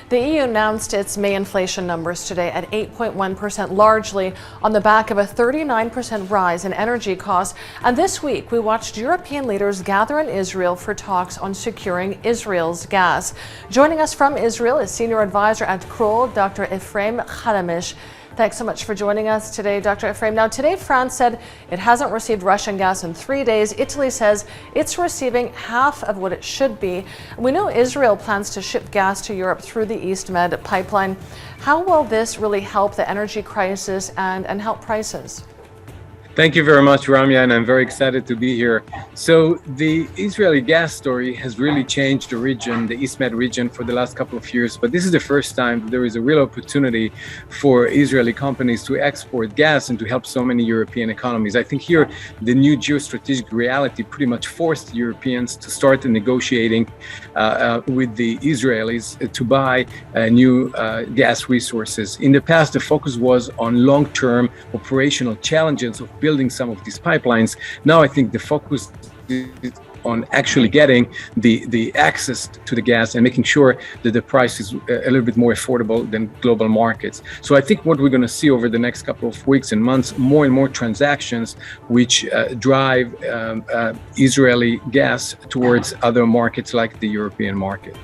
The EU announced its May inflation numbers today at 8.1%, largely on the back of a 39% rise in energy costs. And this week, we watched European leaders gather in Israel for talks on securing Israel's gas. Joining us from Israel is Senior Advisor at Kroll, Dr. Ephraim Khalamish. Thanks so much for joining us today, Dr. Ephraim. Now, today, France said it hasn't received Russian gas in 3 days. Italy says it's receiving half of what it should be. We know Israel plans to ship gas to Europe through the East Med pipeline. How will this really help the energy crisis and help prices? Thank you very much, Ramya, and I'm very excited to be here. So the Israeli gas story has really changed the region, the East Med region, for the last couple of years. But this is the first time that there is a real opportunity for Israeli companies to export gas and to help so many European economies. I think here the new geostrategic reality pretty much forced Europeans to start negotiating with the Israelis to buy new gas resources. In the past, the focus was on long-term operational challenges of building some of these pipelines. Now I think the focus is on actually getting the access to the gas and making sure that the price is a little bit more affordable than global markets. So I think what we're going to see over the next couple of weeks and months, more and more transactions which drive Israeli gas towards other markets like the European market.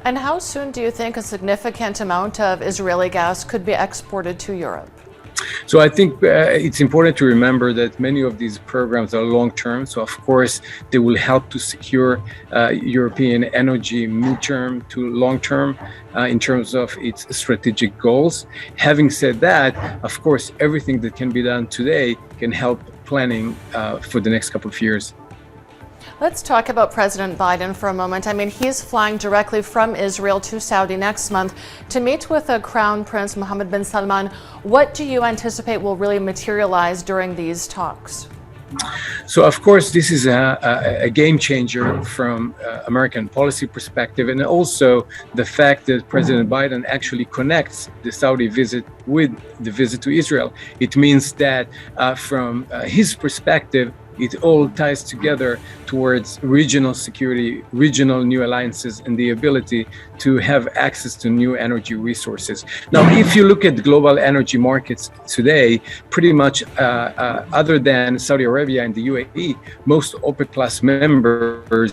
And how soon do you think a significant amount of Israeli gas could be exported to Europe? So I think it's important to remember that many of these programs are long-term. So of course, they will help to secure European energy mid-term to long-term in terms of its strategic goals. Having said that, of course, everything that can be done today can help planning for the next couple of years. Let's talk about President Biden for a moment. I mean, he's flying directly from Israel to Saudi next month to meet with Crown Prince Mohammed bin Salman. What do you anticipate will really materialize during these talks? So, of course, this is a game changer from American policy perspective, and also the fact that President Biden actually connects the Saudi visit with the visit to Israel. It means that from his perspective, it all ties together towards regional security, regional new alliances, and the ability to have access to new energy resources. Now, if you look at the global energy markets today, pretty much other than Saudi Arabia and the UAE, most OPEC Plus members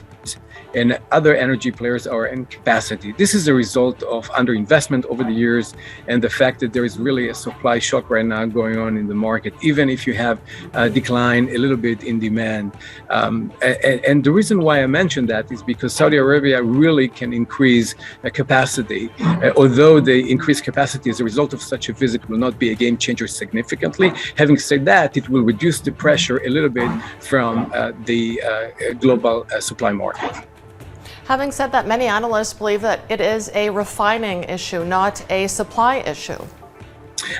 and other energy players are in capacity. This is a result of underinvestment over the years and the fact that there is really a supply shock right now going on in the market, even if you have a decline a little bit in demand. And the reason why I mentioned that is because Saudi Arabia really can increase capacity, although the increased capacity as a result of such a visit will not be a game changer significantly. Having said that, it will reduce the pressure a little bit from the global supply market. Having said that, many analysts believe that it is a refining issue, not a supply issue.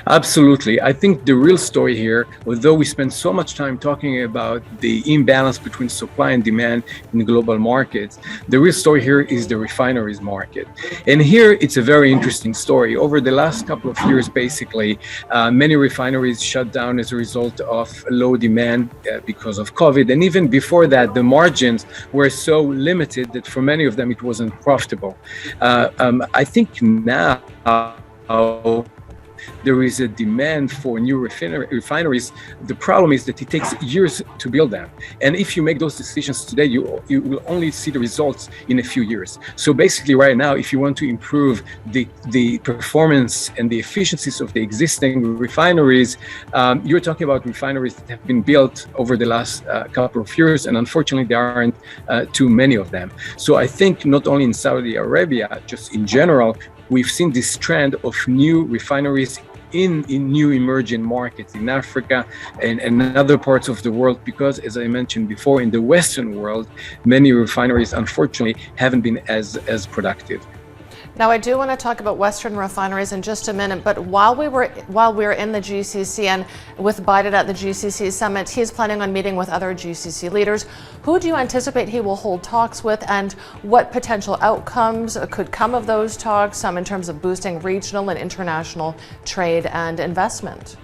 Absolutely. I think the real story here, although we spend so much time talking about the imbalance between supply and demand in the global markets, the real story here is the refineries market. And here it's a very interesting story. Over the last couple of years, basically, many refineries shut down as a result of low demand because of COVID. And even before that, the margins were so limited that for many of them, it wasn't profitable. I think now, there is a demand for new refineries. The problem is that it takes years to build them. And if you make those decisions today, you will only see the results in a few years. So basically right now, if you want to improve the performance and the efficiencies of the existing refineries, you're talking about refineries that have been built over the last couple of years. And unfortunately, there aren't too many of them. So I think not only in Saudi Arabia, just in general, we've seen this trend of new refineries in new emerging markets in Africa and other parts of the world, because, as I mentioned before, in the Western world, many refineries, unfortunately, haven't been as productive. Now, I do want to talk about Western refineries in just a minute, but while we were in the GCC and with Biden at the GCC summit, he's planning on meeting with other GCC leaders. Who do you anticipate he will hold talks with, and what potential outcomes could come of those talks, in terms of boosting regional and international trade and investment?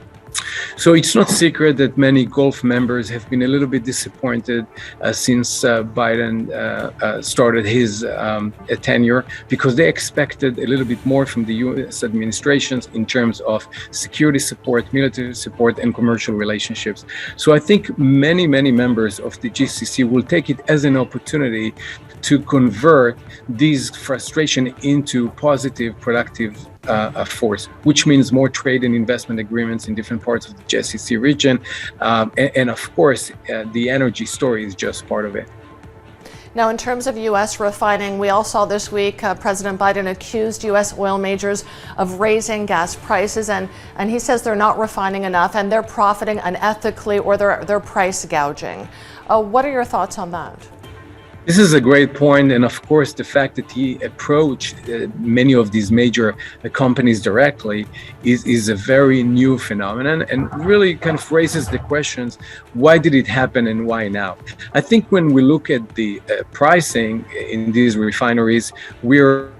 So it's not secret that many Gulf members have been a little bit disappointed since Biden started his tenure, because they expected a little bit more from the U.S. administrations in terms of security support, military support, and commercial relationships. So I think many members of the GCC will take it as an opportunity to convert these frustration into positive, productive force, which means more trade and investment agreements in different parts of the GCC region. And of course, the energy story is just part of it. Now, in terms of U.S. refining, we all saw this week President Biden accused U.S. oil majors of raising gas prices, and he says they're not refining enough and they're profiting unethically, or they're price gouging. What are your thoughts on that? This is a great point, and of course the fact that he approached many of these major companies directly is a very new phenomenon, and really kind of raises the questions, why did it happen and why now? I think when we look at the pricing in these refineries, we're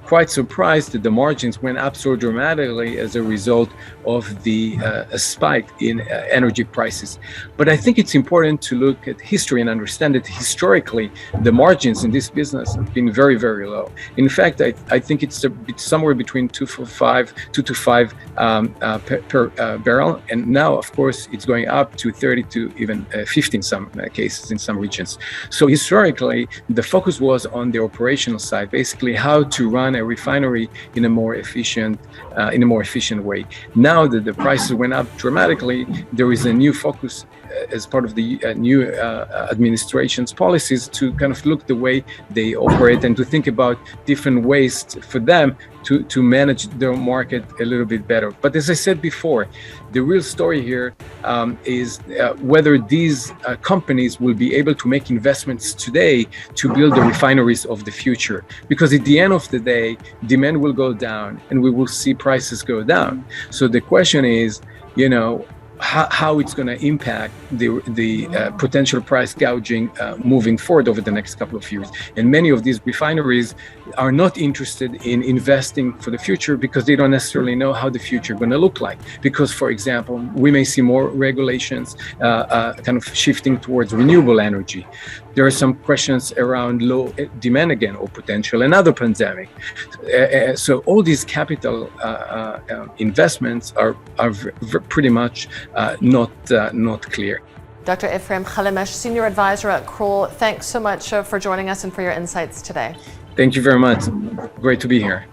quite surprised that the margins went up so dramatically as a result of the spike in energy prices. But I think it's important to look at history and understand that historically the margins in this business have been very low. In fact, I think it's somewhere between 2 to 5 per barrel, and now of course it's going up to 30 to even 50 in some cases in some regions. So historically the focus was on the operational side, basically how to run a refinery in a more efficient way. Now that the prices went up dramatically, there is a new focus as part of the new administration's policies to kind of look the way they operate and to think about different ways for them to manage their market a little bit better. But as I said before, the real story here is whether these companies will be able to make investments today to build the refineries of the future. Because at the end of the day, demand will go down and we will see prices go down. So the question is, how it's going to impact the potential price gouging moving forward over the next couple of years. And many of these refineries are not interested in investing for the future because they don't necessarily know how the future is going to look like. Because, for example, we may see more regulations kind of shifting towards renewable energy. There are some questions around low demand again, or potential another pandemic. So all these capital investments are pretty much not clear. Dr. Ephraim Chalemesh, Senior Advisor at Kroll, thanks so much for joining us and for your insights today. Thank you very much. Great to be here.